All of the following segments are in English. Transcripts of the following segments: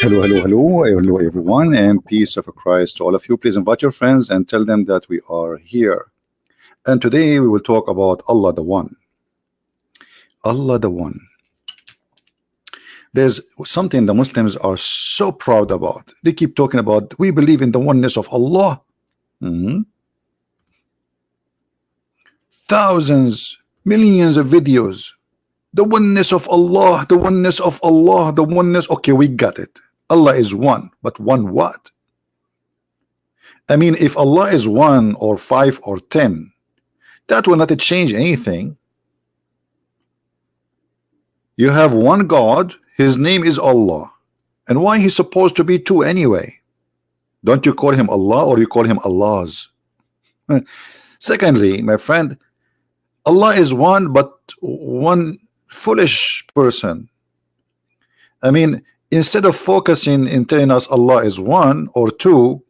Hello, everyone, and peace of Christ to all of you. Please invite your friends and tell them that we are here. And today we will talk about Allah the One. Allah the One. There's something the Muslims are so proud about. They keep talking about, we believe in the oneness of Allah. Thousands, millions of videos. The oneness of Allah, the oneness of Allah, the oneness. Okay, we got it. Allah is one, but one what? I mean, if Allah is 1 or 5 or 10, that will not change anything. You have one God, his name is Allah. And why he's supposed to be 2 anyway? Don't you call him Allah, or you call him Allah's? Secondly, my friend, Allah is one, but one foolish person. I mean, instead of focusing in telling us Allah is 1 or 2,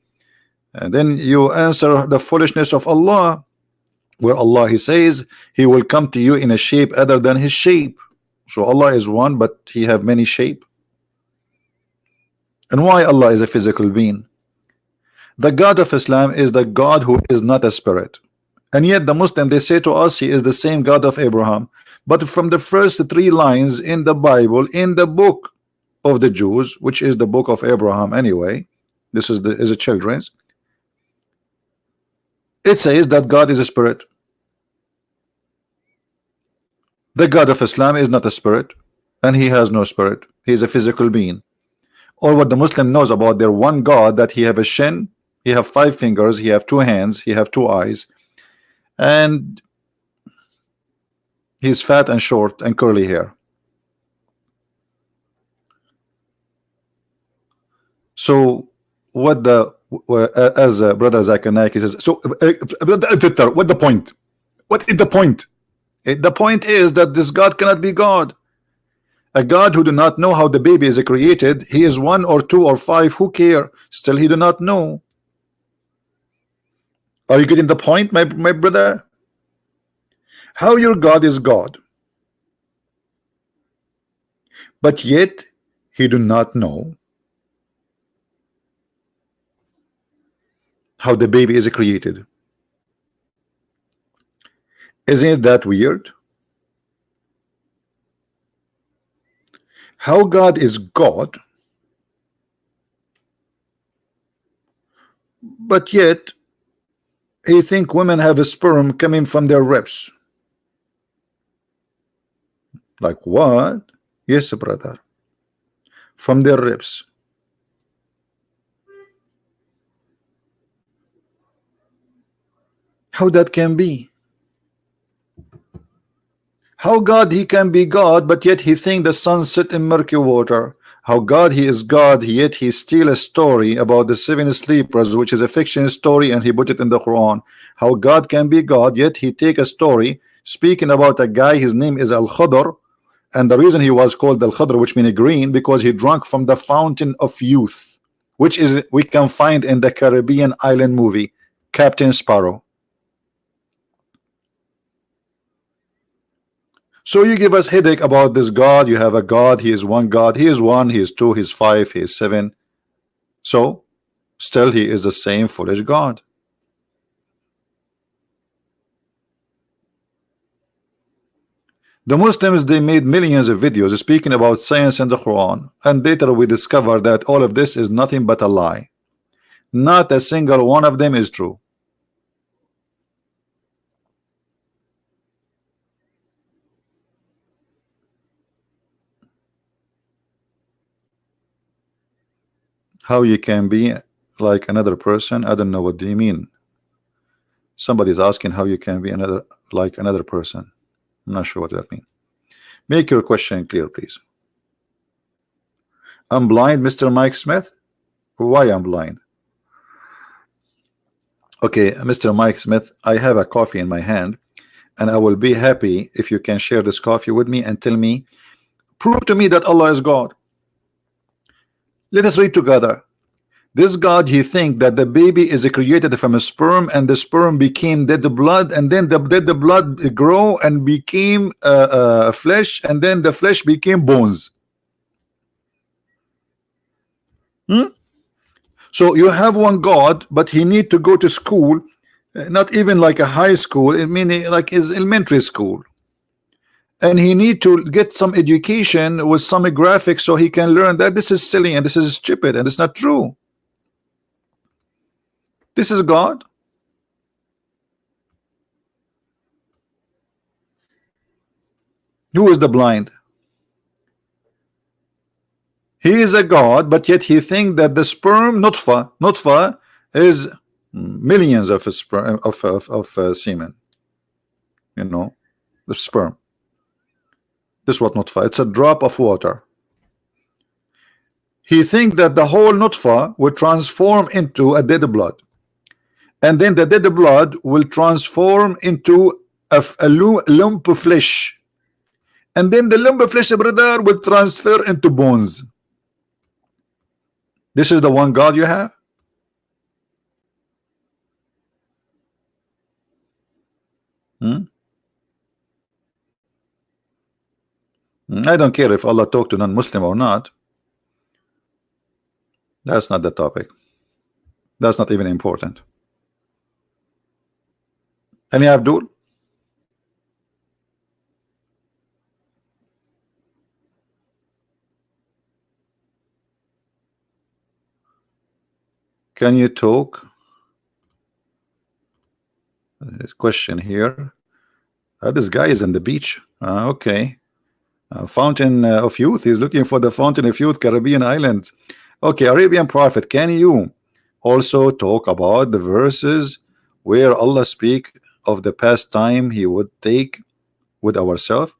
and then you answer the foolishness of Allah, where Allah he says he will come to you in a shape other than his shape. So Allah is one, but he have many shape. And why Allah is a physical being? The God of Islam is the God who is not a spirit. And yet the Muslim, they say to us he is the same God of Abraham. But from the first 3 lines in the Bible, in the book of the Jews, which is the book of Abraham anyway, this is a children's, it says that God is a spirit. The God of Islam is not a spirit, and he has no spirit. He is a physical being. Or what the Muslim knows about their one God, that he have a shin, he have 5 fingers, he have 2 hands, he have 2 eyes, and he's fat and short and curly hair. So what the as brother Zakir Naik says, so what the point? What is the point? The point is that this God cannot be God. A God who do not know how the baby is created, he is 1 or 2 or 5, who care? Still he do not know. Are you getting the point, my brother? How your God is God, but yet he do not know how the baby is created. Isn't it that weird? How God is God, but yet he think women have a sperm coming from their ribs. Like what? Yes, brother, from their ribs. How that can be? How God he can be God, but yet he think the sun set in murky water? How God he is God, yet he steal a story about the 7 sleepers, which is a fiction story, and he put it in the Quran. How God can be God, yet he take a story speaking about a guy, his name is Al-Khadr, and the reason he was called Al-Khadr, which means green, because he drank from the fountain of youth, which is we can find in the Caribbean island movie Captain Sparrow. So you give us headache about this God. You have a God, he is one God, he is 1, he is 2, he is 5, he is 7. So still he is the same foolish God. The Muslims, they made millions of videos speaking about science and the Quran, and later we discover that all of this is nothing but a lie. Not a single one of them is true. How you can be like another person? I don't know what do you mean. Somebody's asking how you can be like another person. I'm not sure what that means. Make your question clear, please. I'm blind, Mr. Mike Smith. Why I'm blind? Okay, Mr. Mike Smith, I have a coffee in my hand, and I will be happy if you can share this coffee with me and tell me, prove to me that Allah is God. Let us read together. This God, he think that the baby is created from a sperm, and the sperm became dead blood, and then the dead blood grow and became flesh, and then the flesh became bones. So you have one God, but he need to go to school, not even like a high school, I mean like his elementary school, and he need to get some education with some graphics so he can learn that this is silly and this is stupid and it's not true. This is God. Who is the blind? He is a God, but yet he think that the sperm nutfa is millions of sperm of semen. You know, the sperm. This is what nutfa. It's a drop of water. He think that the whole nutfa will transform into a dead blood, and then the dead blood will transform into a lump of flesh, and then the lump of flesh, brother, will transfer into bones. This is the one God you have? I don't care if Allah talk to non-Muslim or not. That's not the topic. That's not even important. Any Abdul? Can you talk? This question here. This guy is on the beach. Okay. Fountain of Youth. He's looking for the Fountain of Youth, Caribbean islands. Okay, Arabian Prophet. Can you also talk about the verses where Allah speak of the past time He would take with ourselves?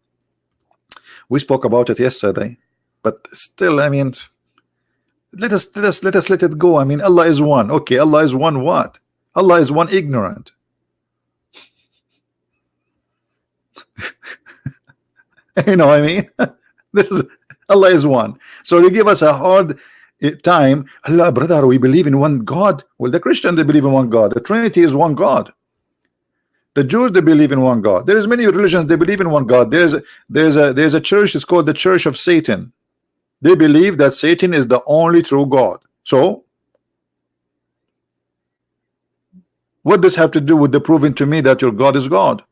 We spoke about it yesterday, but still, I mean, let us let it go. I mean, Allah is one. Okay, Allah is one. What? Allah is one ignorant. You know what I mean? This is Allah is one. So they give us a hard time. Allah, brother, we believe in one God. Well, the Christian, they believe in one God. The Trinity is one God. The Jews, they believe in one God. There is many religions, they believe in one God. There's a church, it's called the Church of Satan. They believe that Satan is the only true God. So what does have to do with the proving to me that your God is God?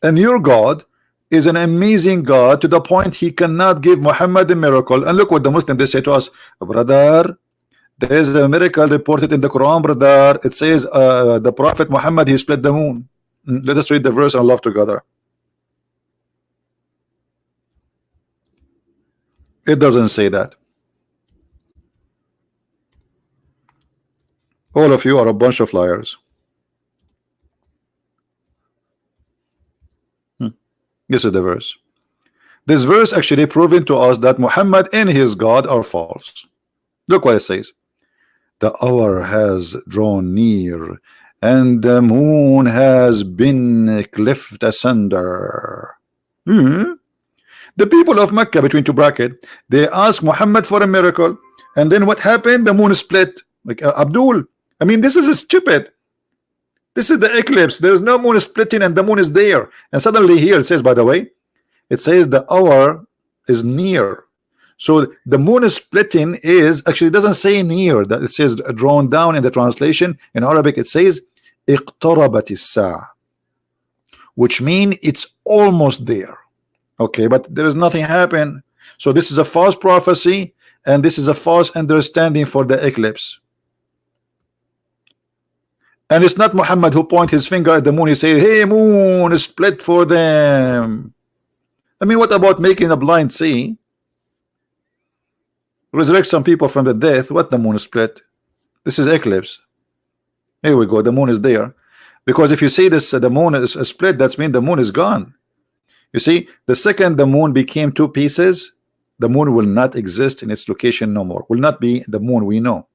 And your God is an amazing God to the point he cannot give Muhammad a miracle. And look what the Muslims, they say to us, brother, there is a miracle reported in the Quran, brother. It says the Prophet Muhammad, he split the moon. Let us read the verse and laugh together. It doesn't say that. All of you are a bunch of liars. This is the verse. This verse actually proving to us that Muhammad and his God are false. Look what it says. The hour has drawn near, and the moon has been cleft asunder. The people of Mecca, between two brackets, they asked Muhammad for a miracle, and then what happened? The moon split. Like Abdul, I mean, this is stupid. This is the eclipse. There's no moon splitting, and the moon is there. And suddenly here it says, by the way, it says the hour is near. So the moon is splitting is actually doesn't say near. That it says drawn down in the translation. In Arabic it says اقتربت الساعة, which means it's almost there. Okay, but there is nothing happen. So this is a false prophecy, and this is a false understanding for the eclipse. And it's not Muhammad who point his finger at the moon. He say, hey moon, split for them. I mean, what about making a blind see? Resurrect some people from the death. What the moon split? This is eclipse. Here we go. The moon is there. Because if you see this, the moon is split, that means the moon is gone. You see, the second the moon became two pieces, the moon will not exist in its location no more. Will not be the moon we know.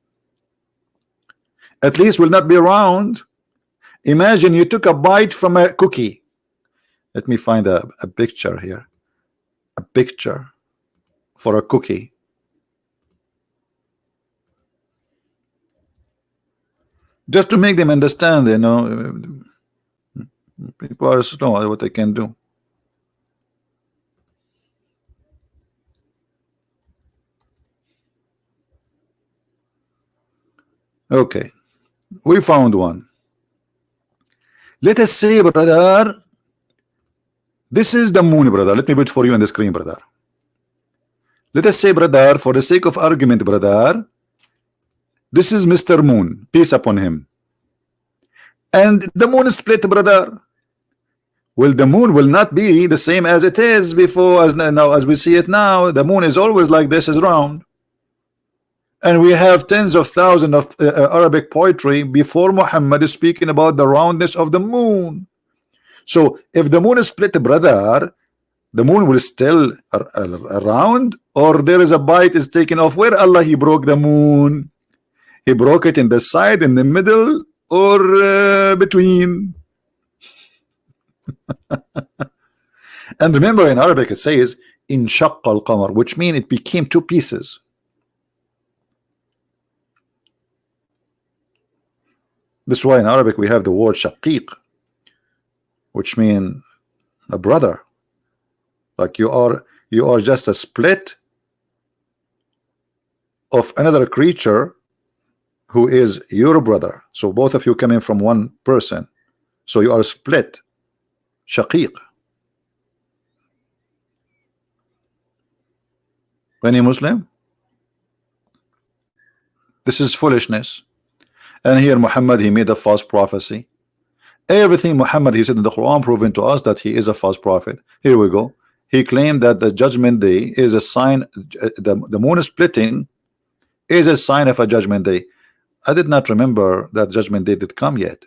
At least will not be around. Imagine you took a bite from a cookie. Let me find a picture here. A picture for a cookie. just to make them understand, you know, people are slow what they can do. Okay, we found one. Let us say, brother, this is the moon, brother. Let me put it for you on the screen, brother. Let us say, brother, for the sake of argument, brother, this is Mr. Moon, peace upon him, and the moon is split, brother. Well, the moon will not be the same as it is before, as now, as we see it now. The moon is always like this, is round. And we have tens of thousands of Arabic poetry before Muhammad is speaking about the roundness of the moon. So if the moon is split, brother, the moon will still around, or there is a bite is taken off. Where Allah he broke the moon? He broke it in the side, in the middle, or between. And remember, in Arabic it says in shaqqa al-qamar, which means it became two pieces. This is why in Arabic we have the word shaqiq, which means a brother. Like you are just a split of another creature who is your brother. So both of you coming from one person. So you are split. Shaqiq. Any Muslim? This is foolishness. And here Muhammad, he made a false prophecy. Everything Muhammad he said in the Quran proving to us that he is a false prophet. Here we go. He claimed that the judgment day is a sign, the moon splitting is a sign of a judgment day. I did not remember that judgment day did come yet.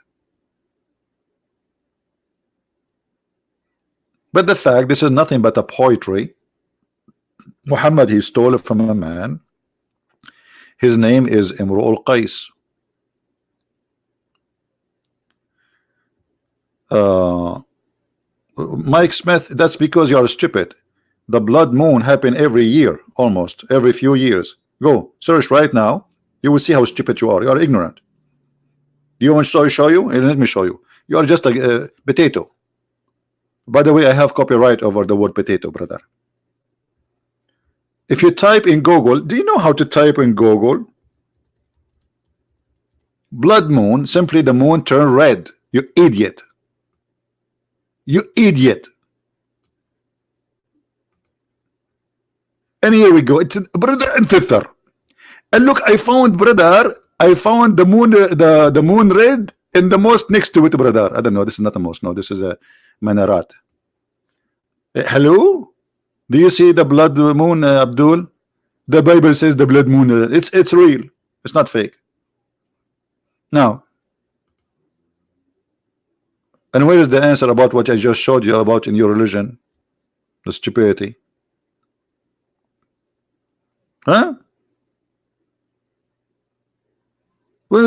But the fact, this is nothing but a poetry. Muhammad, he stole it from a man. His name is Imru al-Qais. Mike Smith, that's because you are stupid. The blood moon happen every year, almost every few years. Go search right now. You will see how stupid you are. You are ignorant. Do you want to show you? Let me show you. You are just a potato. By the way, I have copyright over the word potato, brother. If you type in Google, do you know how to type in Google? Blood moon, simply the moon turn red. You idiot. You idiot. And here we go. It's brother and thither. And look, I found, brother, I found the moon, the moon red in the mosque next to it, brother. I don't know. This is not a mosque. No, this is a minaret. Hello? Do you see the blood moon, Abdul? The Bible says the blood moon. It's real. It's not fake. Now, and where is the answer about what I just showed you about in your religion? The stupidity. Huh? This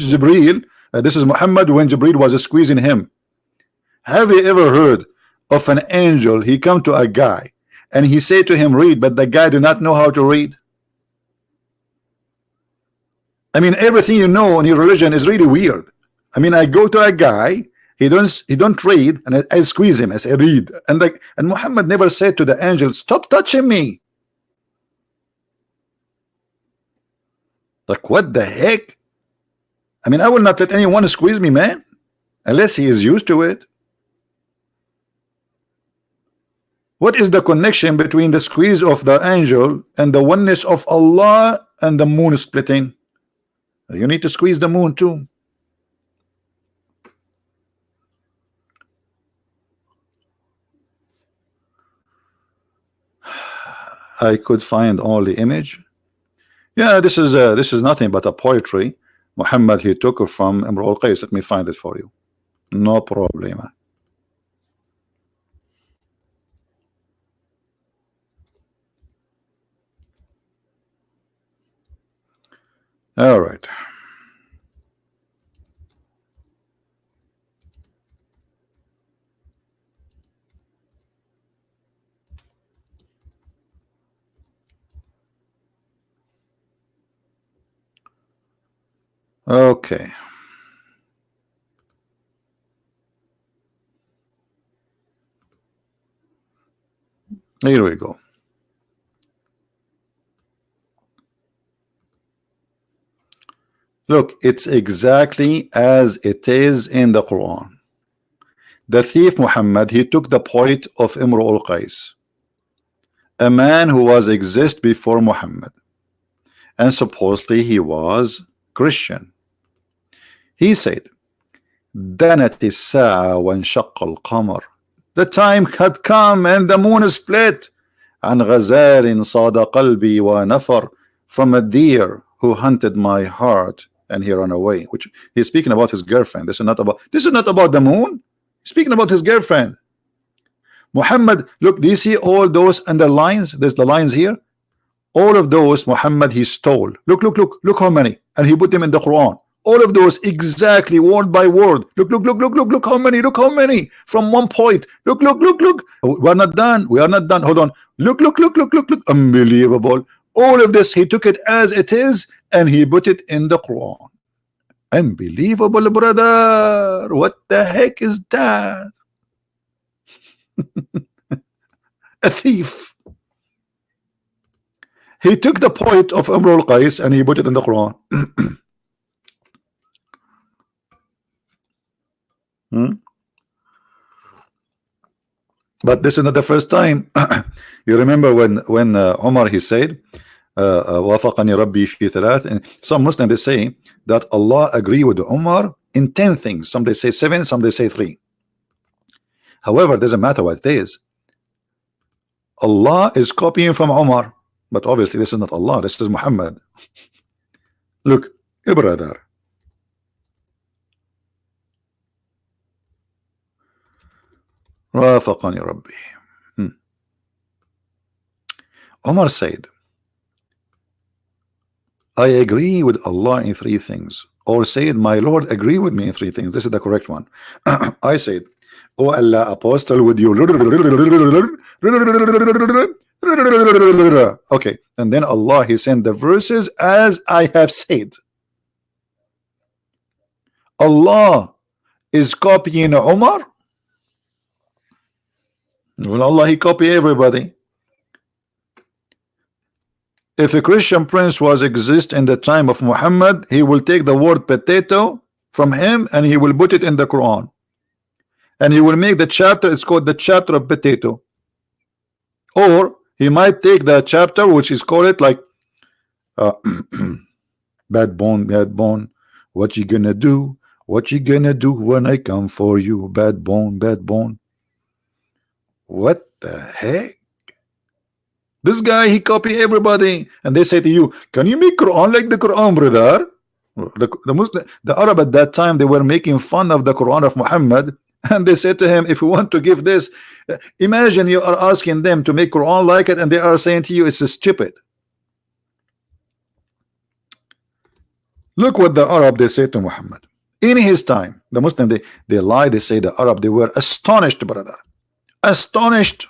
is Jibreel. This is Muhammad when Jibreel was squeezing him. Have you ever heard of an angel? He come to a guy and he said to him, read, but the guy do not know how to read. I mean, everything you know in your religion is really weird. I mean, I go to a guy, he don't read, and I squeeze him. I say read, and Muhammad never said to the angel, stop touching me. Like, what the heck? I mean, I will not let anyone squeeze me, man, unless he is used to it. What is the connection between the squeeze of the angel and the oneness of Allah and the moon splitting? You need to squeeze the moon too. I could find only image. Yeah, this is nothing but a poetry. Muhammad, he took it from Imru al-Qais. Let me find it for you. No problem. All right. Okay. Here we go. Look, it's exactly as it is in the Quran. The thief Muhammad, he took the point of Imru al-Qais, a man who was exist before Muhammad, and supposedly he was Christian. He said, دنت الساعة وانشق القمر. The time had come and the moon split. عن غزال صاد قلبي ونفر. From a deer who hunted my heart and he ran away. Which he's speaking about his girlfriend. This is not about the moon. He's speaking about his girlfriend. Muhammad, look, do you see all those underlines? There's the lines here. All of those Muhammad he stole. Look how many, and he put them in the Quran. All of those exactly word by word. Look how many from one point. Look. We're not done. We are not done. Hold on. Look. Unbelievable. All of this he took it as it is and he put it in the Quran. Unbelievable, brother. What the heck is that? A thief. He took the point of Imru al-Qais and he put it in the Quran. But this is not the first time. You remember when Umar he said, وافقني ربي في ثلاث. And some Muslims they say that Allah agree with Umar in 10 things. Some they say 7, some they say 3. However, it doesn't matter what it is. Allah is copying from Umar, but obviously this is not Allah. This is Muhammad. Look, brother. وافقني ربي. Umar said, I agree with Allah in 3 things, or said my Lord agree with me in 3 things. This is the correct one. I said, oh Allah, apostle with you. Okay, and then Allah he sent the verses as I have said. Allah is copying Umar. Well, Allah he copy everybody. If a Christian prince was exist in the time of Muhammad, he will take the word potato from him and he will put it in the Quran, and he will make the chapter, it's called the chapter of potato. Or he might take the chapter which is called it like bad bone, what you gonna do when I come for you, bad bone. What the heck? This guy he copy everybody, and they say to you, can you make Quran like the Quran, brother? The Arab at that time, they were making fun of the Quran of Muhammad, and they said to him, if you want to give this, imagine you are asking them to make Quran like it, and they are saying to you it's stupid. Look what the Arab they say to Muhammad in his time. The Muslim they lie, they say the Arab they were astonished, brother, astonished.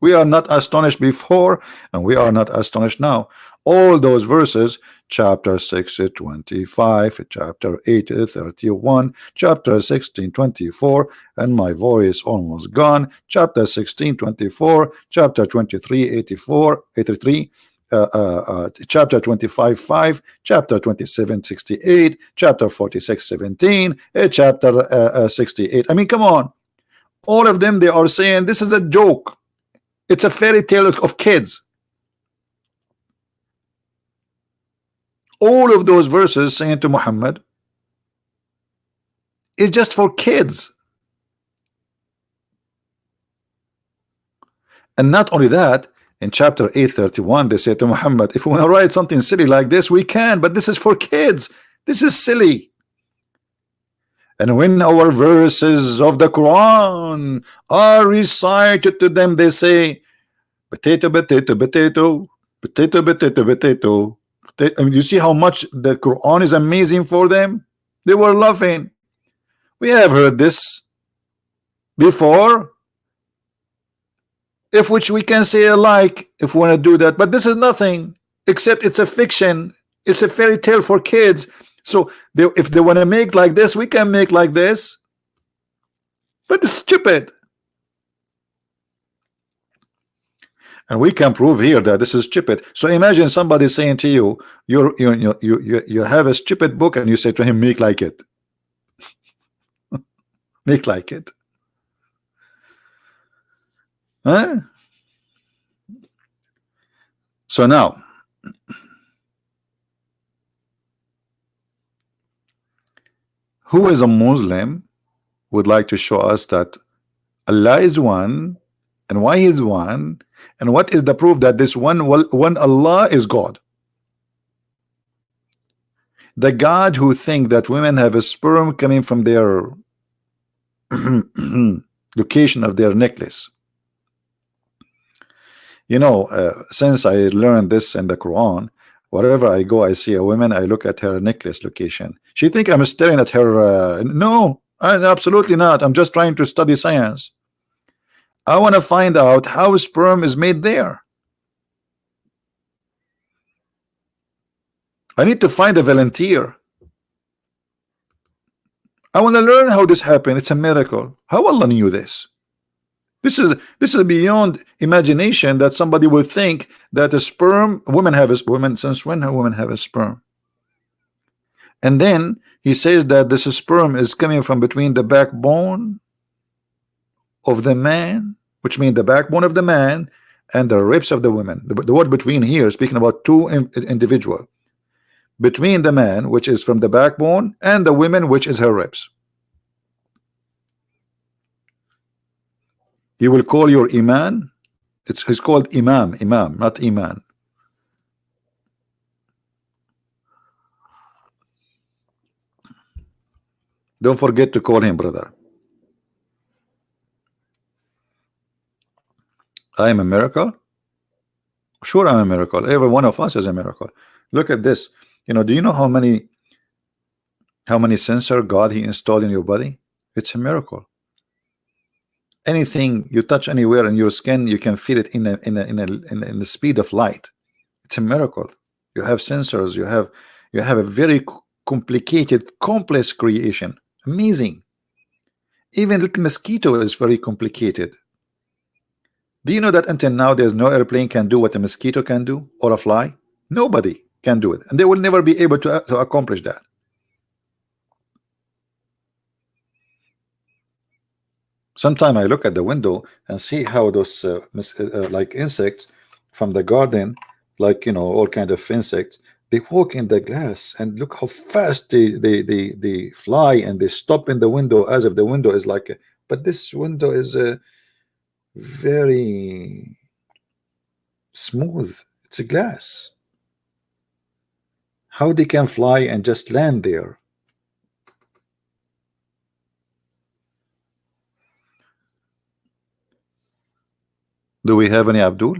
We are not astonished before, and we are not astonished now. All those verses, chapter 6 25, chapter 8 31, chapter 16 24, and my voice almost gone, chapter 16 24, chapter 23 84 83, chapter 25 5, chapter 27 68, chapter 46 17, chapter 68. I mean, come on. All of them, they are saying this is a joke. It's a fairy tale of kids. All of those verses saying to Muhammad, it's just for kids. And not only that, in chapter 831, they say to Muhammad, if we want to write something silly like this, we can, but this is for kids. This is silly. And when our verses of the Quran are recited to them, they say, potato. I mean, you see how much the Quran is amazing for them? They were laughing. We have heard this before, if which we can say alike if we want to do that, but this is nothing except it's a fiction. It's a fairy tale for kids. So if they want to make like this, we can make like this. But it's stupid. And we can prove here that this is stupid. So imagine somebody saying to you, you have a stupid book, and you say to him, make like it. Make like it. Huh? So now, who is a Muslim would like to show us that Allah is one, and why He is one, and what is the proof that this one Allah is God? The God who think that women have a sperm coming from their location of their necklace. You know, since I learned this in the Quran, wherever I go, I see a woman, I look at her necklace location. She think I'm staring at her. No, absolutely not. I'm just trying to study science. I want to find out how sperm is made there. I need to find a volunteer. I want to learn how this happened. It's a miracle. How Allah knew this? This is beyond imagination that somebody will think that a sperm, since when women have a sperm? And then he says that this sperm is coming from between the backbone of the man, which means the backbone of the man and the ribs of the woman. The word between here is speaking about two individual. Between the man, which is from the backbone, and the woman, which is her ribs. You will call your Iman. It's called Imam, not Iman. Don't forget to call him brother. I am a miracle. Sure, I'm a miracle. Every one of us is a miracle. Look at this. You know, do you know how many sensor God He installed in your body? It's a miracle. Anything you touch anywhere in your skin, you can feel it in the speed of light. It's a miracle. You have sensors. You have a very complicated, complex creation. Amazing. Even little mosquito is very complicated. Do you know that until now there's no airplane can do what a mosquito can do, or a fly? Nobody can do it, and they will never be able to accomplish that. Sometimes I look at the window and see how those like insects from the garden, like, you know, all kind of insects, they walk in the glass, and look how fast they fly, and they stop in the window as if the window is like but this window is very smooth. It's a glass. How they can fly and just land there? Do we have any Abdul?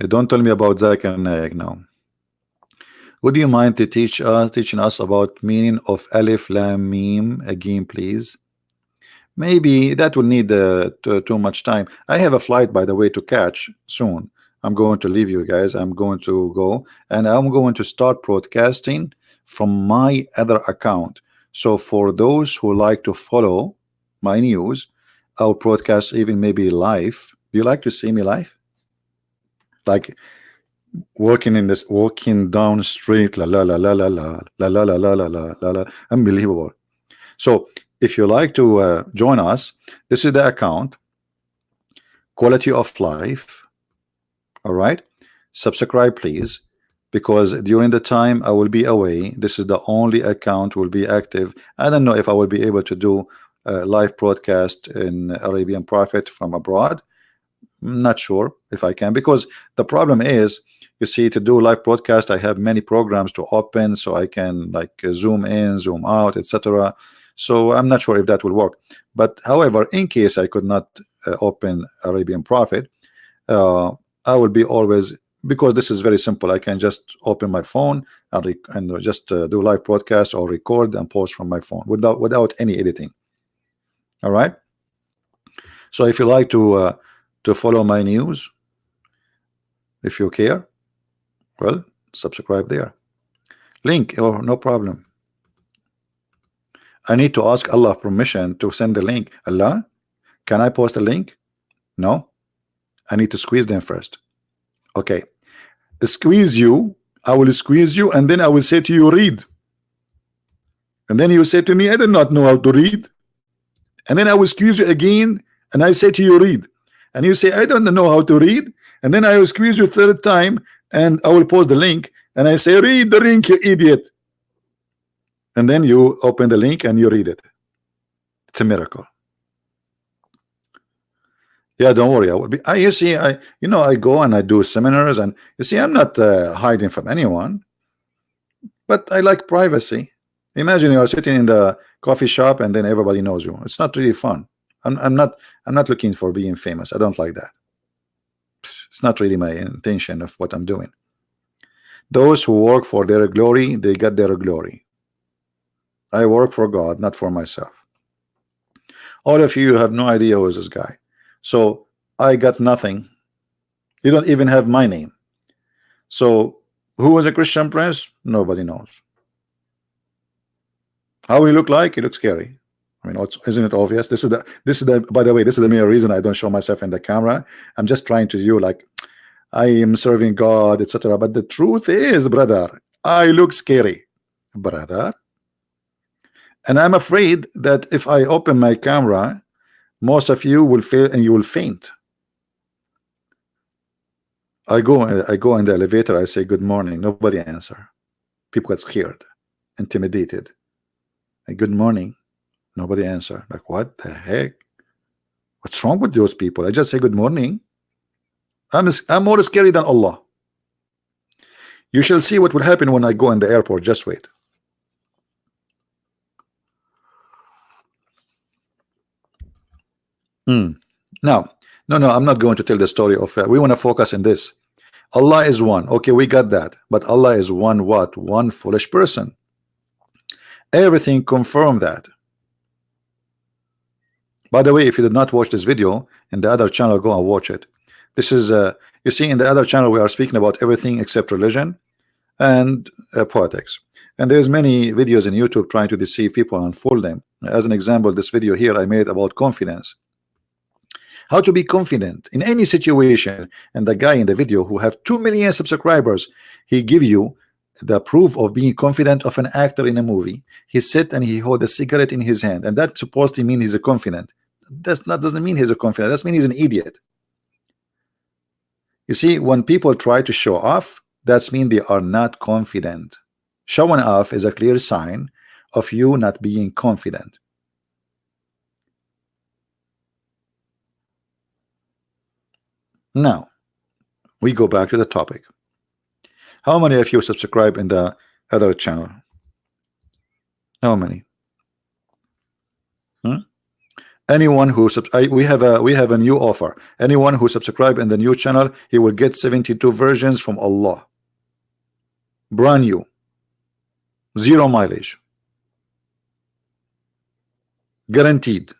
Don't tell me about Zakir Naik now. Would you mind to teaching us about meaning of Alif Lam Mim again, please? Maybe that will need too much time. I have a flight, by the way, to catch soon. I'm going to leave you guys. I'm going to go, and I'm going to start broadcasting from my other account. So for those who like to follow my news, I'll broadcast even maybe live. Do you like to see me live? Like walking down the street, la la la la la la la la la la la la la la, unbelievable. So if you like to join us, this is the account, Quality of Life. All right, subscribe please, because during the time I will be away, this is the only account will be active. I don't know if I will be able to do a live broadcast in Arabian Prophet from abroad. I'm not sure if I can, because the problem is, you see, to do live broadcast I have many programs to open, so I can like zoom in, zoom out, etc. So I'm not sure if that will work. But however, in case I could not open Arabian Prophet, I will be always, because this is very simple, I can just open my phone and just do live broadcast or record and post from my phone without any editing. All right, so if you like to to follow my news? If you care, well, subscribe there. Link, or no problem. I need to ask Allah permission to send the link. Allah, can I post a link? No, I need to squeeze them first. Okay, squeeze you, I will squeeze you, and then I will say to you, read. And then you say to me, I do not know how to read. And then I will squeeze you again, and I say to you, read. And you say, I don't know how to read. And then I will squeeze you third time, and I will post the link, and I say, read the link, you idiot. And then you open the link and you read it. It's a miracle. Yeah, don't worry. I will be. You see, I go and I do seminars, and you see, I'm not hiding from anyone, but I like privacy. Imagine you are sitting in the coffee shop and then everybody knows you. It's not really fun. I'm not looking for being famous. I don't like that. It's not really my intention of what I'm doing. Those who work for their glory, they get their glory. I work for God, not for myself. All of you have no idea who is this guy. So I got nothing. You don't even have my name. So who was a Christian Prince? Nobody knows. How he look like? He looks scary. I mean, isn't it obvious? This is the by the way, this is the mere reason I don't show myself in the camera. I'm just trying to do like I am serving God, etc. But the truth is, brother, I look scary, brother. And I'm afraid that if I open my camera, most of you will fail and you will faint. I go in the elevator, I say good morning, nobody answer. People get scared, intimidated. Good morning, nobody answer. Like, what the heck? What's wrong with those people? I just say good morning. I'm more scary than Allah. You shall see what will happen when I go in the airport. Just wait. Now, no, I'm not going to tell the story of we want to focus on this. Allah is one. Okay, we got that. But Allah is one what? One foolish person. Everything confirm that. By the way, if you did not watch this video in the other channel, go and watch it. This is you see, in the other channel we are speaking about everything except religion and politics. And there's many videos in YouTube trying to deceive people and fool them. As an example, this video here I made about confidence. How to be confident in any situation. And the guy in the video who have 2 million subscribers, he give you the proof of being confident of an actor in a movie. He sit and he hold a cigarette in his hand, and that supposed to mean he's a confident. Doesn't mean he's a confident. That means he's an idiot. You see, when people try to show off, that's mean they are not confident. Showing off is a clear sign of you not being confident. Now we go back to the topic. How many of you subscribe in the other channel? How many? Anyone who we have a new offer. Anyone who subscribe in the new channel, he will get 72 versions from Allah, brand new, 0 mileage, guaranteed.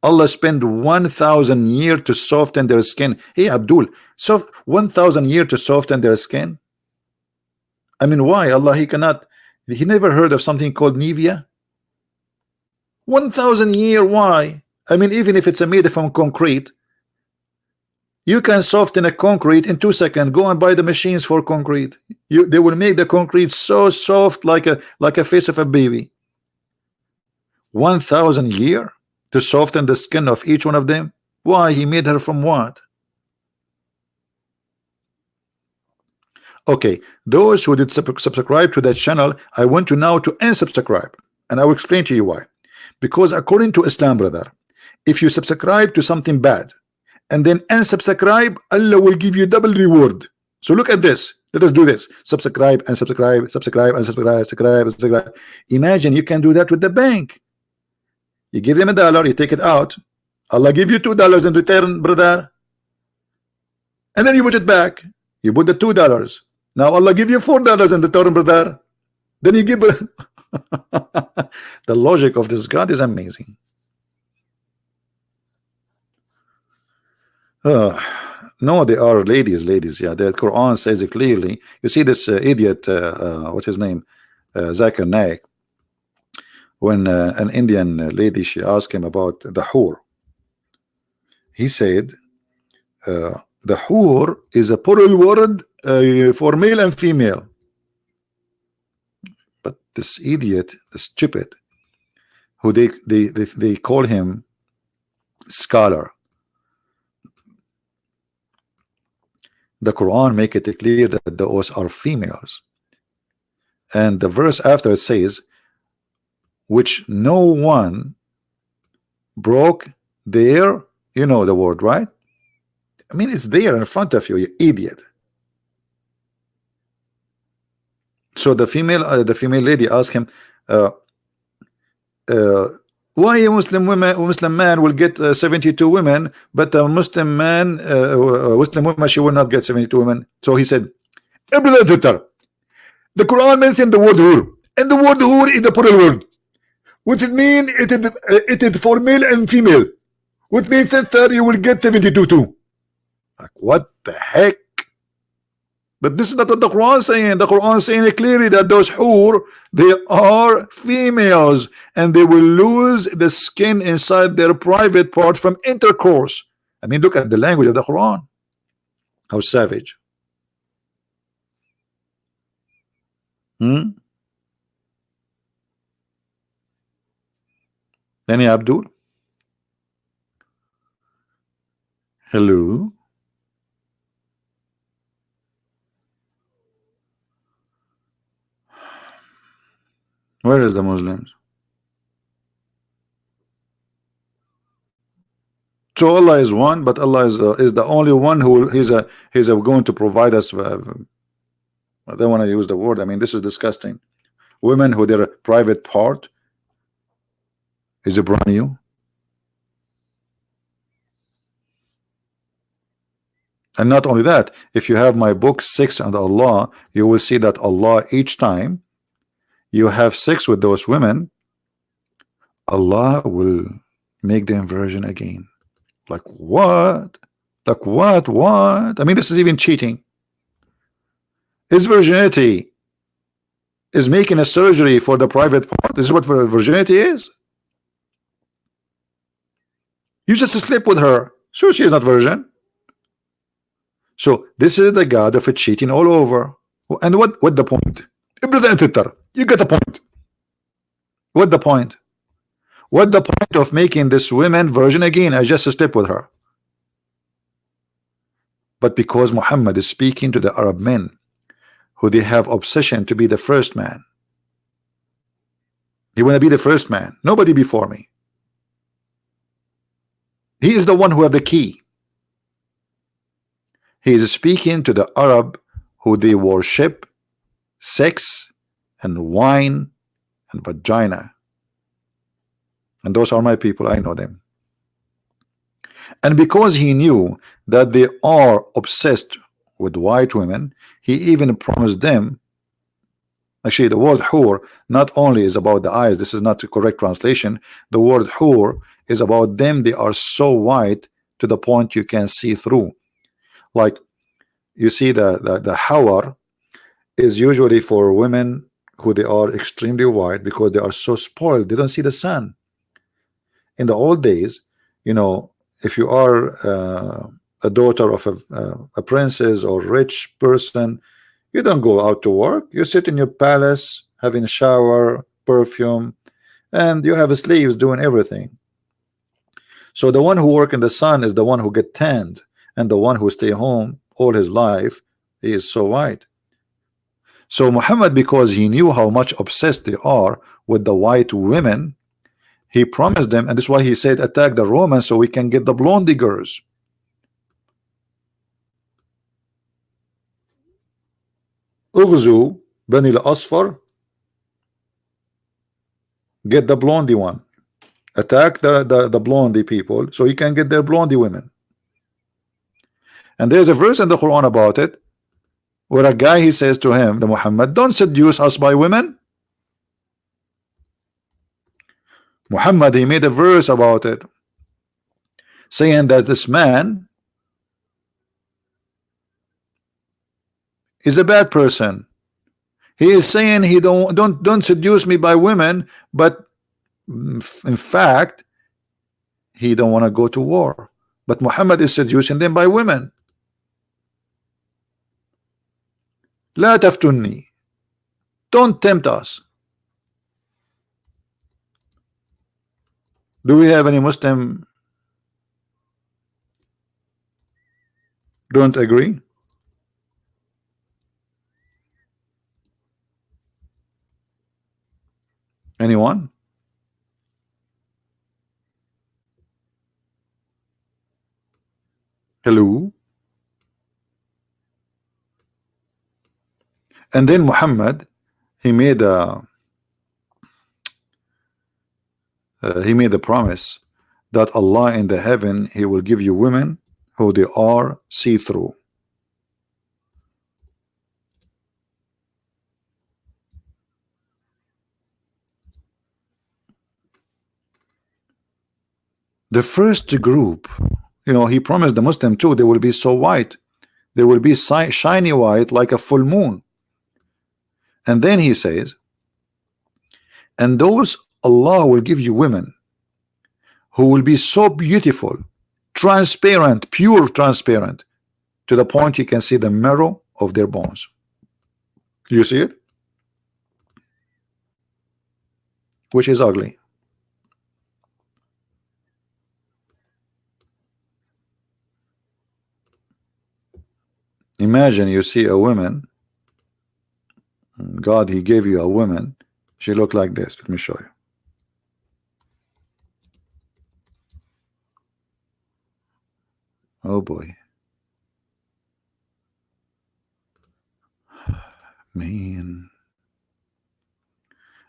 Allah spent 1,000 years to soften their skin. Hey Abdul, so 1,000 years to soften their skin? I mean, why? Allah, he never heard of something called Nivea? 1,000 years, why? I mean, even if it's made from concrete, you can soften a concrete in 2 seconds. Go and buy the machines for concrete. They will make the concrete so soft like a face of a baby. 1,000 years to soften the skin of each one of them? Why? He made her from what? Okay, those who did subscribe to that channel, I want to now to unsubscribe, and I will explain to you why. Because according to Islam, brother, if you subscribe to something bad and then unsubscribe, Allah will give you double reward. So look at this. Let us do this. Subscribe and subscribe, subscribe and subscribe, subscribe. Imagine you can do that with the bank. You give them $1, you take it out. Allah give you $2 in return, brother. And then you put it back. You put the $2. Now Allah give you $4 in return, brother. Then you give the logic of this God is amazing. Uh, no, they are ladies, ladies. Yeah, the Quran says it clearly. You see this idiot, what's his name, Zakir Naik, when an Indian lady, she asked him about the hur. He said, the hur is a plural word for male and female. But this idiot, the stupid, who they call him scholar. The Quran make it clear that those are females, and the verse after it says, which no one broke their, you know the word, right? I mean, it's there in front of you, you idiot. So the female lady asked him, why a Muslim man will get 72 women, but a Muslim man, Muslim woman, she will not get 72 women. So he said, the Quran mentioned the word hur, and the word hur is the plural word, which it means it is for male and female, which means that sir, you will get 72 too. Like, what the heck? But this is not what the Quran is saying. The Quran is saying clearly that those hur, they are females, and they will lose the skin inside their private part from intercourse. I mean, look at the language of the Quran. How savage. Any Abdul? Hello? Where is the Muslims? So Allah is one, but Allah is the only one who he's going to provide us. I don't want to use the word. I mean, this is disgusting. Women who their private part is a brand new. And not only that, if you have my book 6 and Allah, you will see that Allah, each time you have sex with those women, Allah will make the inversion again. Like what? Like what? What? I mean, this is even cheating. His virginity is making a surgery for the private part. This is what virginity is. You just sleep with her, so she is not virgin. So this is the God of cheating all over. And what the point? You get the point. What the point? What the point of making this woman virgin again? I just slept with her. But because Muhammad is speaking to the Arab men, who they have obsession to be the first man. He want to be the first man. Nobody before me. He is the one who have the key. He is speaking to the Arab who they worship sex and wine and vagina. And those are my people. I know them. And because he knew that they are obsessed with white women, he even promised them. Actually, the word hur not only is about the eyes. This is not the correct translation. The word hur is about them. They are so white to the point you can see through. Like you see the hawar is usually for women who they are extremely white because they are so spoiled. They don't see the sun. In the old days, you know, if you are a daughter of a princess or rich person, you don't go out to work. You sit in your palace having a shower, perfume, and you have slaves doing everything. So the one who work in the sun is the one who get tanned, and the one who stay home all his life, he is so white. So Muhammad, because he knew how much obsessed they are with the white women, he promised them, and this is why he said attack the Romans so we can get the blondie girls. Ughzu Bani al-Asfar, get the blondie one. Attack the blondie people so you can get their blondie women. And there's a verse in the Quran about it where a guy, he says to him, the Muhammad, don't seduce us by women. Muhammad, he made a verse about it saying that this man is a bad person. He is saying he don't seduce me by women, but in fact he don't want to go to war. But Muhammad is seducing them by women. لا تفتني. Don't tempt us. Do we have any Muslim don't agree? Anyone? Hello? And then Muhammad, he made a promise that Allah in the heaven, he will give you women who they are see-through. The first group, you know, he promised the Muslim too, they will be so white, they will be shiny white like a full moon. And then he says, and those Allah will give you women who will be so beautiful, transparent, pure transparent, to the point you can see the marrow of their bones. You see it? Which is ugly. Imagine you see a woman, God, he gave you a woman, she looked like this. Let me show you. Oh boy. Man.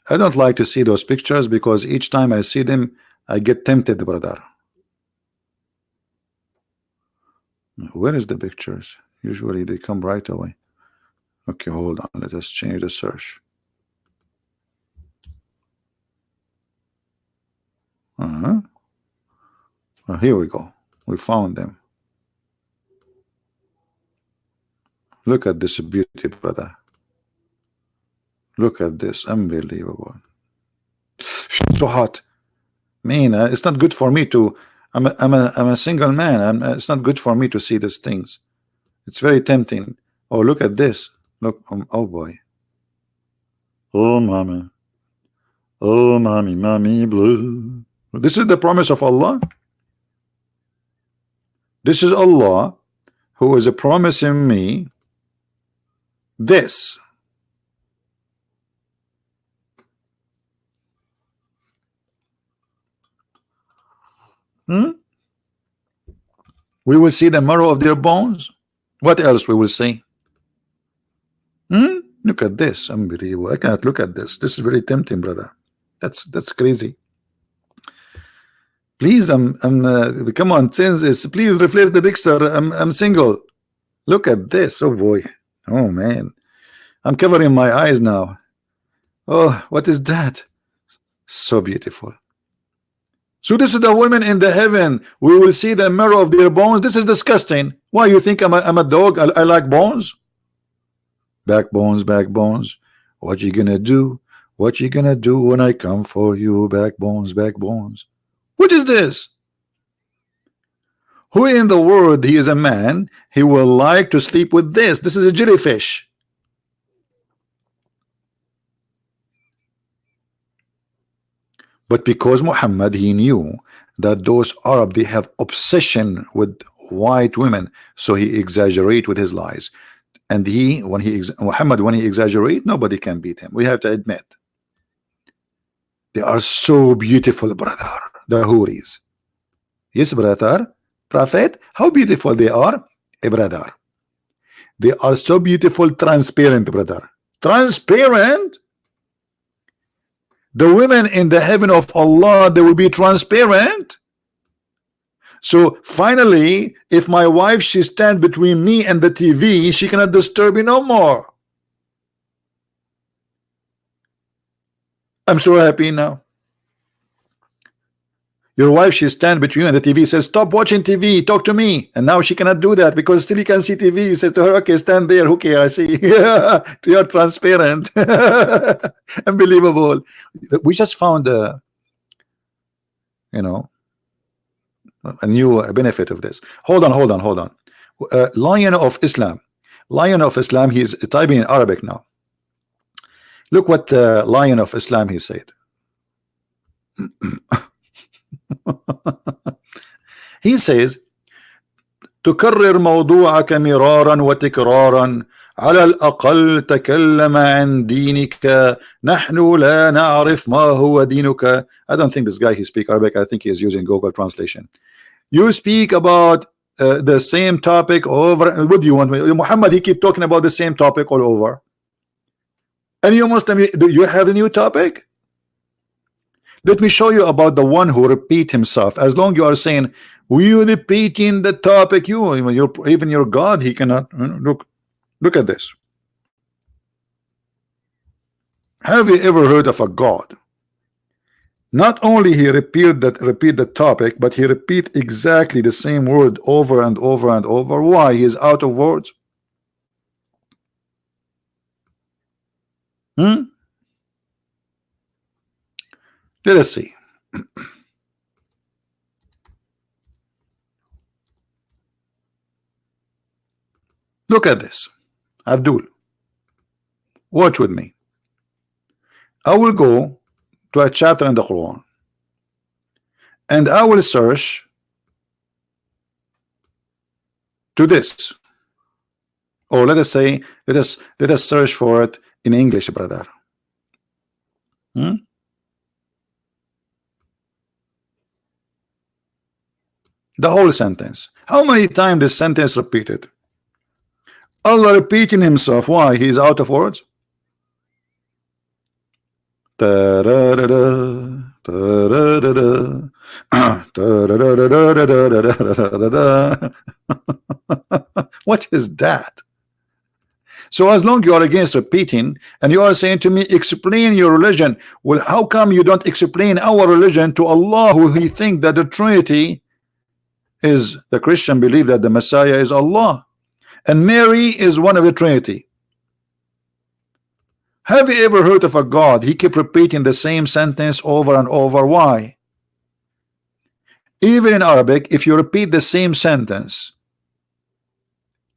I don't like to see those pictures because each time I see them, I get tempted, brother. Where is the pictures? Usually they come right away. Okay, hold on. Let us change the search. Well, here we go. We found them. Look at this beauty, brother. Look at this. Unbelievable. So hot. Man, it's not good for me to. I'm a single man. It's not good for me to see these things. It's very tempting. Oh, look at this. Look. Oh boy. Oh, mommy. Oh, mommy, mommy blue. This is the promise of Allah. This is Allah who is promising me this. We will see the marrow of their bones. What else we will see? Look at this. Unbelievable. I cannot look at this. This is very tempting, brother. That's crazy. Please, come on, change this. Please replace the picture. I'm single. Look at this. Oh boy. Oh man. I'm covering my eyes now. Oh, what is that? So beautiful. So this is the women in the heaven. We will see the marrow of their bones. This is disgusting. Why you think I'm a dog? I like bones. Backbones, backbones. What you gonna do? What you gonna do when I come for you? Backbones, backbones. What is this? Who in the world, he is a man, he will like to sleep with this? This is a jellyfish. But because Muhammad, he knew that those Arab, they have obsession with white women, so he exaggerate with his lies. And Muhammad, when he exaggerate, nobody can beat him. We have to admit. They are so beautiful, brother. The Houris. Yes, brother. Prophet, how beautiful they are, brother. They are so beautiful, transparent, brother. Transparent. The women in the heaven of Allah, they will be transparent. So finally, if my wife, she stand between me and the TV, she cannot disturb me no more. I'm so happy now. Your wife, she stand between you and the TV, says, stop watching TV, talk to me. And now she cannot do that because still you can see TV. You say to her, okay, stand there, okay, I see. You're transparent. Unbelievable. We just found you know, a new benefit of this. Hold on. Lion of Islam. Lion of Islam, he's typing in Arabic now. Look what the Lion of Islam he said. He says, تكرر موضوعك مرارا وتكرارا على الأقل تكلم عن دينك نحن لا نعرف ما هو دينك. I don't think this guy he speak Arabic. I think he is using Google translation. You speak about the same topic over. What do you want me? Muhammad, he keep talking about the same topic all over. And you Muslim, do you have a new topic? Let me show you about the one who repeat himself. As long you are saying we repeating the topic, even your God, he cannot. Look at this. Have you ever heard of a God? Not only he repeat the topic, but he repeat exactly the same word over and over and over. Why? He is out of words. Let us see. Look at this. Abdul, watch with me. I will go to a chapter in the Quran and I will search to this, or let us say let us search for it in English, brother. The whole sentence. How many times this sentence repeated? Allah repeating himself. Why? He's out of words. What is that? So as long you are against repeating and you are saying to me, explain your religion. Well, how come you don't explain our religion to Allah, who he think that the Trinity is? The Christian believe that the Messiah is Allah and Mary is one of the Trinity. Have you ever heard of a God? He kept repeating the same sentence over and over. Why? Even in Arabic, if you repeat the same sentence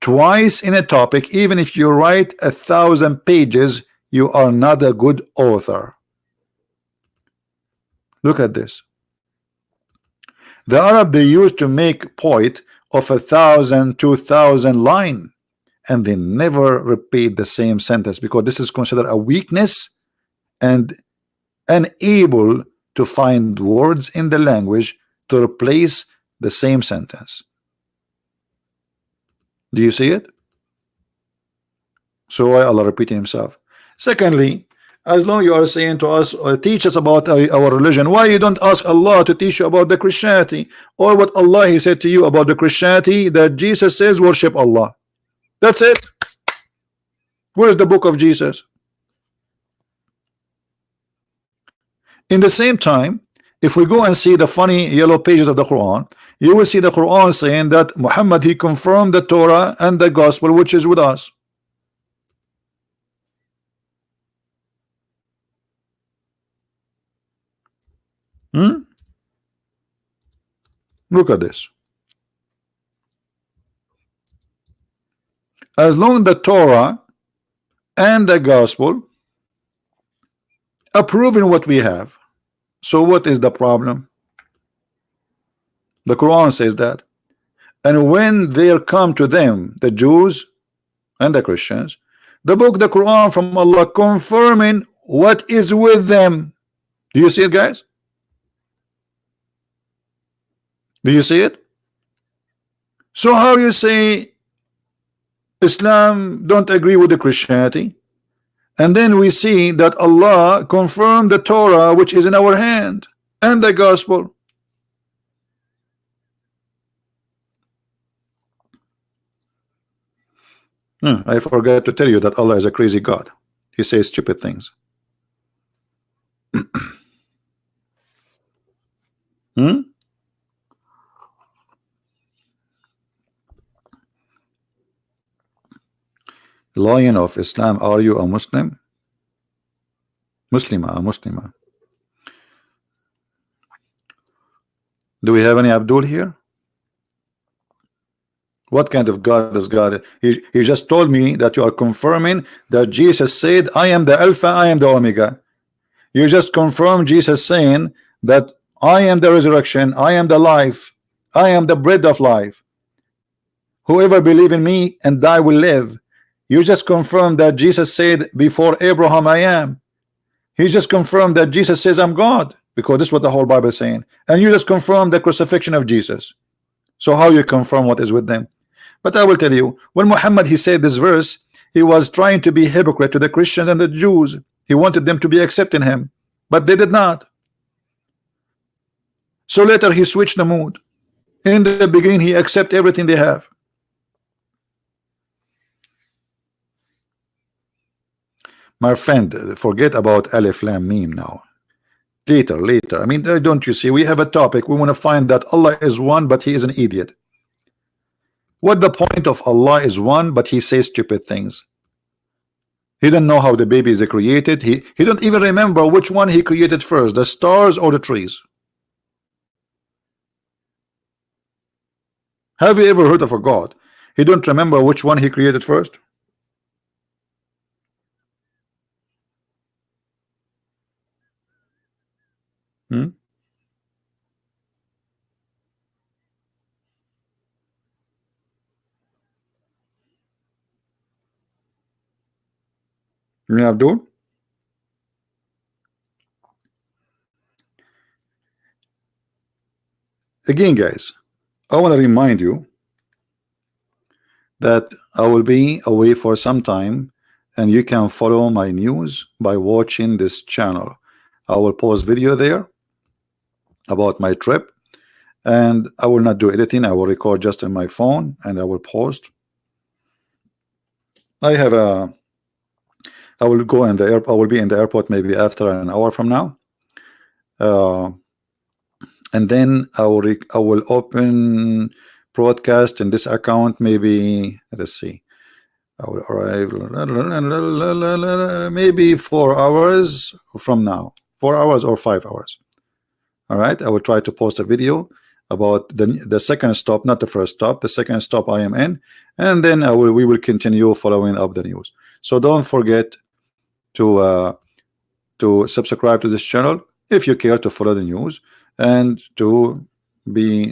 twice in a topic, even if you write 1,000 pages, you are not a good author. Look at this. The Arab, they used to make poet of 1,000, 2,000 line, and they never repeat the same sentence because this is considered a weakness and unable to find words in the language to replace the same sentence. Do you see it? So why Allah repeating himself? Secondly, as long you are saying to us, teach us about our religion, why you don't ask Allah to teach you about the Christianity, or what Allah he said to you about the Christianity, that Jesus says worship Allah? That's it. Where is the book of Jesus? In the same time, if we go and see the funny yellow pages of the Quran, you will see the Quran saying that Muhammad, he confirmed the Torah and the gospel which is with us. Look at this. As long the Torah and the gospel approving what we have, so what is the problem? The Quran says that. And when there come to them, the Jews and the Christians, the book, the Quran from Allah, confirming what is with them. Do you see it, guys? Do you see it? So how you say Islam don't agree with the Christianity, and then we see that Allah confirmed the Torah which is in our hand and the gospel? I forgot to tell you that Allah is a crazy God. He says stupid things. Lion of Islam, are you a Muslim? Muslima, a Muslima. Do we have any Abdul here? What kind of God is God? He just told me that you are confirming that Jesus said, I am the Alpha, I am the Omega. You just confirm Jesus saying that I am the resurrection, I am the life, I am the bread of life. Whoever believe in me and die will live. You just confirm that Jesus said before Abraham I am. He just confirmed that Jesus says I'm God, because this is what the whole Bible is saying. And you just confirm the crucifixion of Jesus. So how you confirm what is with them? But I will tell you, when Muhammad he said this verse, he was trying to be hypocrite to the Christians and the Jews. He wanted them to be accepting him, but they did not. So later he switched the mood. In the beginning he accept everything they have. My friend, forget about Alif Lam Mim now. Later. I mean, don't you see? We have a topic. We want to find that Allah is one, but he is an idiot. What the point of Allah is one, but he says stupid things? He don't know how the baby is created. He don't even remember which one he created first, the stars or the trees. Have you ever heard of a God? He don't remember which one he created first? Abdul? Again, guys, I want to remind you that I will be away for some time, and you can follow my news by watching this channel. I will post video there about my trip, and I will not do editing. I will record just on my phone and I will post. I will go in the airport. I will be in the airport maybe after an hour from now, and then I will open broadcast in this account. Maybe let's see. I will arrive maybe 4 hours from now, 4 hours or 5 hours. All right, I will try to post a video about the second stop, not the first stop, the second stop I am in, and then we will continue following up the news. So don't forget to subscribe to this channel if you care to follow the news and to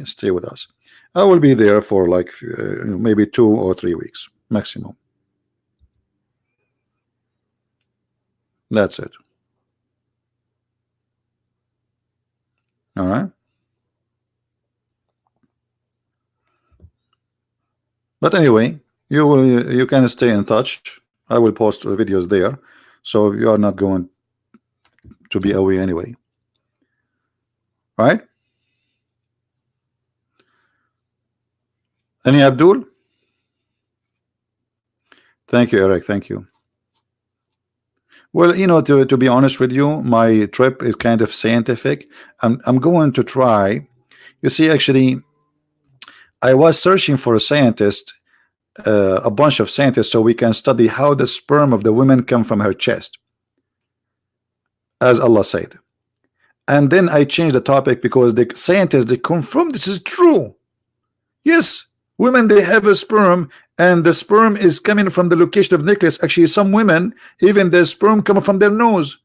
stay with us. I will be there for like maybe 2 or 3 weeks maximum. That's it. All right. But anyway, you can stay in touch. I will post videos there, so you are not going to be away anyway. Right? Any Abdul? Thank you, Eric. Thank you. Well, you know, to be honest with you, my trip is kind of scientific. I'm going to try. You see, actually, I was searching for a scientist, a bunch of scientists, so we can study how the sperm of the women come from her chest, as Allah said. And then I changed the topic because the scientists, they confirm this is true. Yes, women, they have a sperm, and the sperm is coming from the location of nucleus. Actually, some women, even the sperm come from their nose.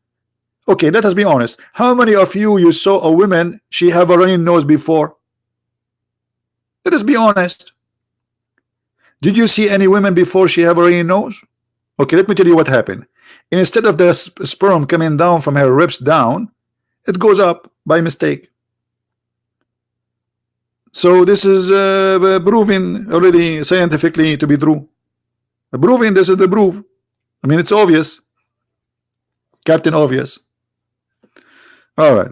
Okay, let us be honest. How many of you saw a woman, she have a running nose before? Let us be honest. Did you see any women before she have a running nose? Okay, let me tell you what happened. Instead of the sperm coming down from her ribs down, it goes up by mistake. So this is proven already scientifically to be true. Proving this is the proof. I mean, it's obvious. Captain Obvious. All right.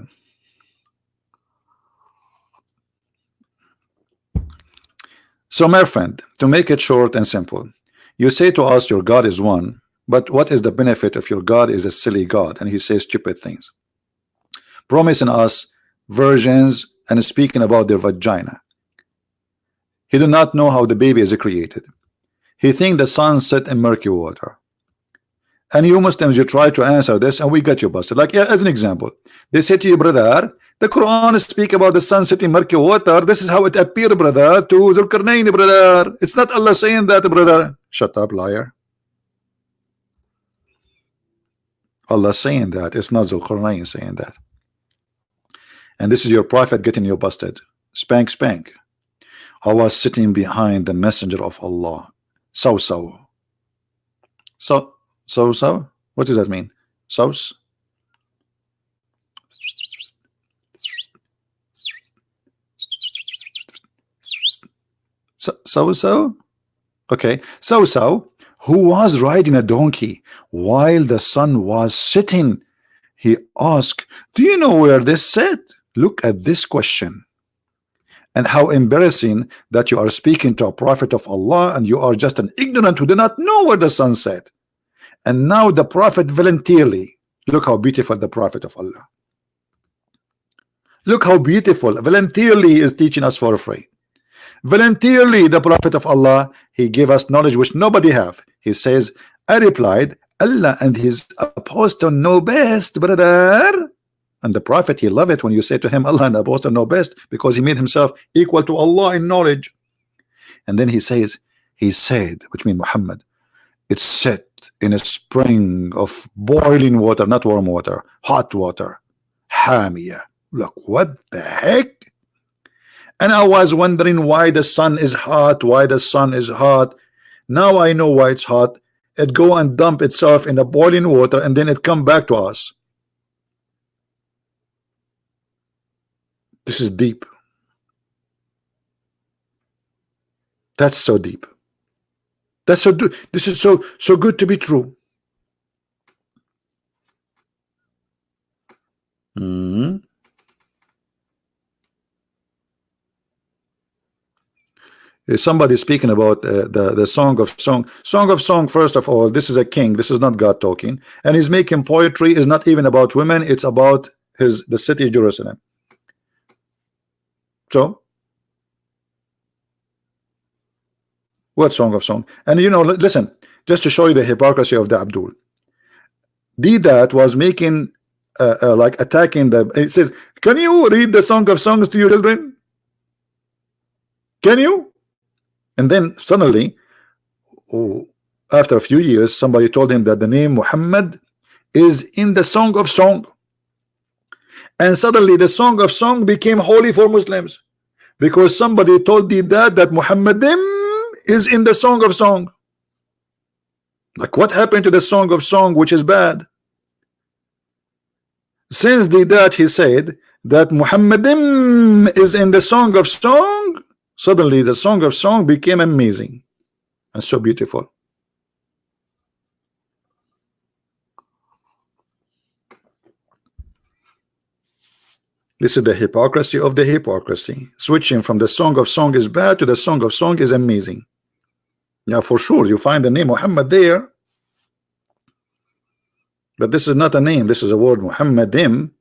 So my friend, to make it short and simple, you say to us your God is one, but what is the benefit if your God is a silly God and he says stupid things, promising us virgins and speaking about their vagina? He do not know how the baby is created. he think the sun set in murky water. And you Muslims, you try to answer this and we get you busted. Like, yeah, as an example, they say to you, brother, the Quran speak about the sun setting murky water. This is how it appeared, brother, to Zulkarnain, brother. It's not Allah saying that, brother. Shut up, liar. Allah saying that. It's not Zulkarnain saying that. And this is your prophet getting you busted. Spank, spank. I was sitting behind the messenger of Allah. So. What does that mean? Sauce? So? Okay. So, who was riding a donkey while the sun was setting? He asked, do you know where this set? Look at this question. And how embarrassing that you are speaking to a prophet of Allah and you are just an ignorant who do not know where the sun set. And now the prophet voluntarily, look how beautiful the prophet of Allah. Look how beautiful, voluntarily is teaching us for free. Voluntarily, the prophet of Allah, he gave us knowledge which nobody have. He says, I replied, Allah and his apostle know best, brother. And the prophet, he love it when you say to him, Allah and the apostle know best, because he made himself equal to Allah in knowledge. And then he says, he said, which means Muhammad, it's set in a spring of boiling water, not warm water, hot water, Hamia. Look, what the heck? And I was wondering why the sun is hot, why the sun is hot. Now I know why it's hot. It go and dump itself in the boiling water and then it come back to us. This is deep. That's so deep. That's so. This is so good to be true. Somebody speaking about the Song of Song. First of all, this is a king. This is not God talking, and he's making poetry. Is not even about women. It's about the city of Jerusalem. So, what Song of Song? And you know, listen, just to show you the hypocrisy of the Abdul. That was making like attacking the. It says, can you read the Song of Songs to your children? Can you? And then suddenly, after a few years, somebody told him that the name Muhammad is in the Song of Song. And suddenly the Song of Song became holy for Muslims because somebody told that Muhammadim is in the Song of Song. Like, what happened to the Song of Song, which is bad? Since that he said that Muhammadim is in the Song of Song, suddenly the Song of Song became amazing and so beautiful. This is the hypocrisy of the hypocrisy. Switching from the Song of Song is bad to the Song of Song is amazing. Yeah, for sure, you find the name Muhammad there. But this is not a name. This is a word, Muhammadim,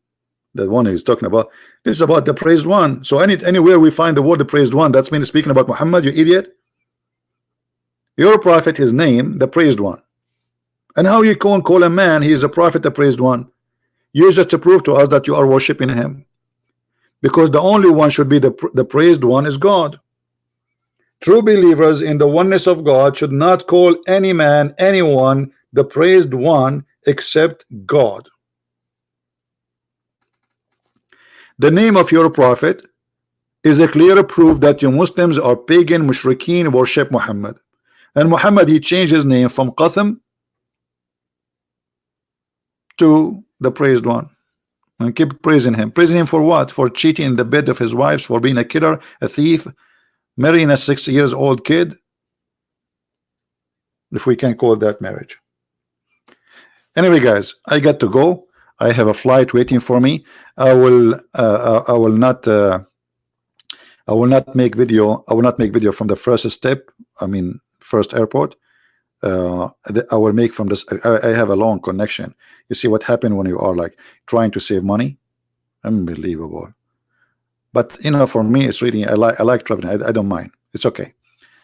the one he's talking about. This is about the praised one. So anywhere we find the word the praised one, that's means speaking about Muhammad, you idiot. Your prophet, his name, the praised one. And how you can call a man, he is a prophet, the praised one? You just to prove to us that you are worshiping him. Because the only one should be the praised one is God. True believers in the oneness of God should not call any man, anyone, the praised one except God. The name of your prophet is a clear proof that you Muslims are pagan, mushrikeen, worship Muhammad. And Muhammad, he changed his name from Qatham to the praised one. And keep praising him. Praising him for what? For cheating in the bed of his wives, for being a killer, a thief, marrying a 6-year-old kid, if we can call that marriage. Anyway, guys, I got to go. I have a flight waiting for me. I will not make video. I will not make video from the first step. I mean, first airport. I will make from this. I have a long connection. You see what happened when you are like trying to save money? Unbelievable. But you know, for me, it's really I like traveling. I don't mind. It's okay.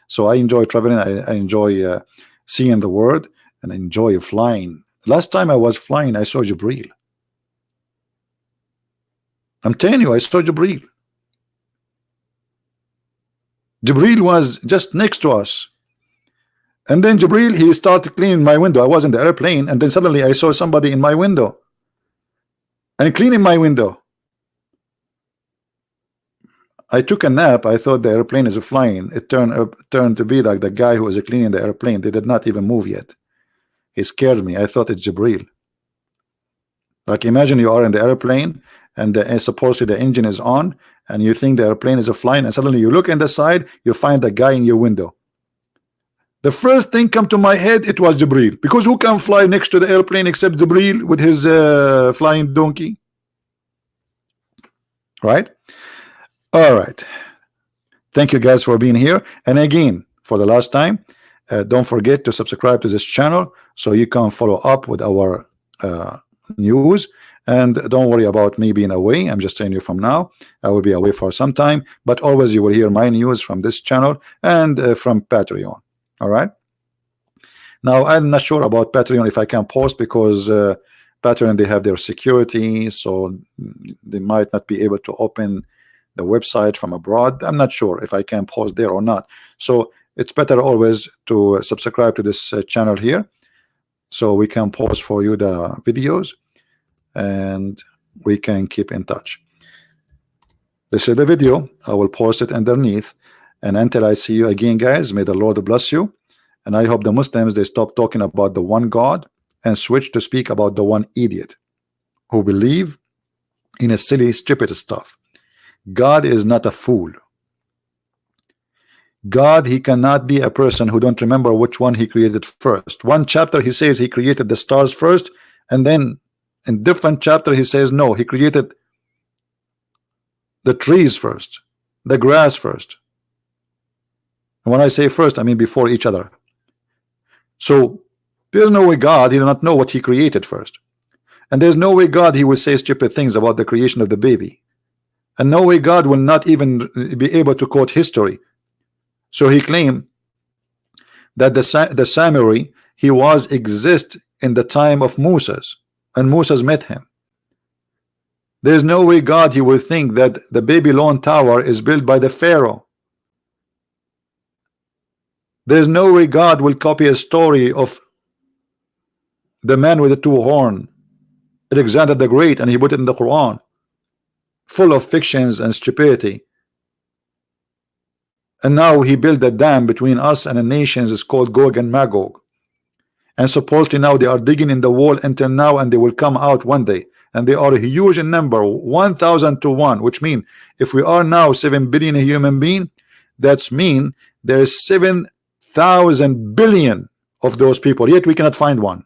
So I enjoy traveling. I enjoy seeing the world, and I enjoy flying. Last time I was flying, I saw Jibril. I'm telling you, I saw Jibril. Jibril was just next to us. And then Jibril, he started cleaning my window. I was in the airplane, and then suddenly I saw somebody in my window and cleaning my window. I took a nap. I thought the airplane is flying. It turned to be like the guy who was cleaning the airplane. They did not even move yet. He scared me. I thought it's Jibril. Like, imagine you are in the airplane, and supposedly the engine is on, and you think the airplane is flying, and suddenly you look in the side, you find the guy in your window. The first thing come to my head, it was Jibril, because who can fly next to the airplane except Jibril with his flying donkey, right? All right, thank you guys for being here. And again, for the last time, don't forget to subscribe to this channel so you can follow up with our news. And don't worry about me being away. I'm just telling you from now, I will be away for some time, but always you will hear my news from this channel and from Patreon. All right, now I'm not sure about Patreon if I can post, because Patreon, they have their security, so they might not be able to open the website from abroad. I'm not sure if I can post there or not, so it's better always to subscribe to this channel here, so we can post for you the videos and we can keep in touch. This is the video. I will post it underneath. And until I see you again, guys, may the Lord bless you. And I hope the Muslims, they stop talking about the one God and switch to speak about the one idiot who believe in a silly, stupid stuff. God is not a fool. God, he cannot be a person who don't remember which one he created first. One chapter he says he created the stars first, and then in different chapter he says no, he created the trees first, the grass first. And when I say first, I mean before each other. So there's no way God, he did not know what he created first. And there's no way God, he will say stupid things about the creation of the baby. And no way God will not even be able to quote history. So he claimed that the samurai, he was exist in the time of Moses, and Moses met him. There's no way God, he will think that the Babylon tower is built by the Pharaoh. There's no way God will copy a story of the man with the two horns, Alexander the Great, and he put it in the Quran, full of fictions and stupidity. And now he built a dam between us and the nations. It's called Gog and Magog. And supposedly now they are digging in the wall until now, and they will come out one day. And they are huge in number, 1,000 to 1, which means if we are now 7 billion human being, that's mean there's 7,000 billion of those people, yet we cannot find one.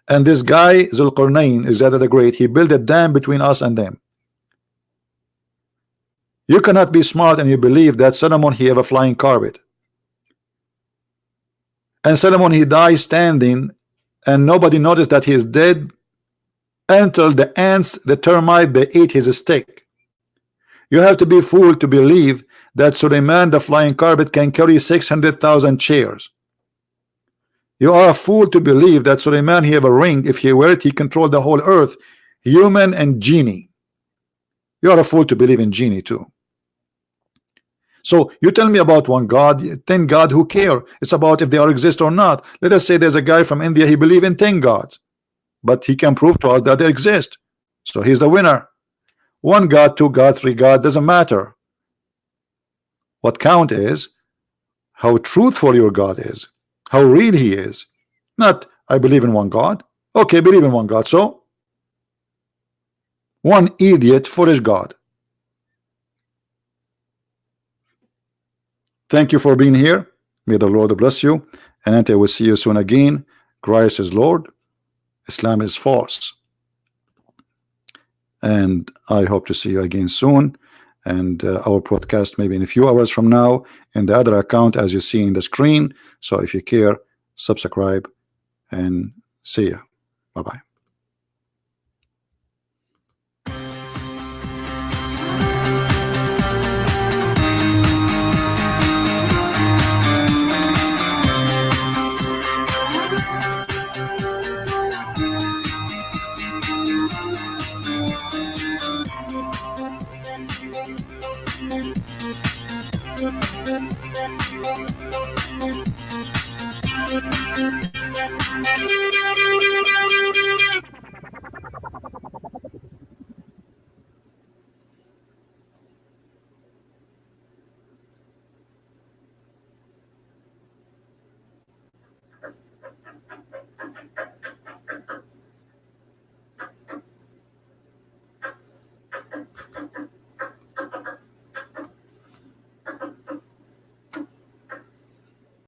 And this guy Zulqarnain, Alexander the Great, he built a dam between us and them. You cannot be smart and you believe that Solomon, he have a flying carpet, and Solomon, he died standing, and nobody noticed that he is dead until the ants, the termite, they ate his stick. You have to be fooled to believe that Suleiman, the flying carpet, can carry 600,000 chairs. You are a fool to believe that Suleiman, he have a ring. If he wear it, he controlled the whole earth, human and genie. You are a fool to believe in genie too. So you tell me about one God, 10 God, who care? It's about if they are exist or not. Let us say there's a guy from India, he believe in 10 gods, but he can prove to us that they exist. So he's the winner. One God, 2 God, 3 God, doesn't matter. What count is how truthful your God is, how real he is. Not, I believe in one God. Okay, believe in one God. So one idiot, foolish God. Thank you for being here. May the Lord bless you. And until we see you soon again, Christ is Lord, Islam is false. And I hope to see you again soon. And our broadcast maybe in a few hours from now in the other account, as you see in the screen. So if you care, subscribe and see you. Bye-bye.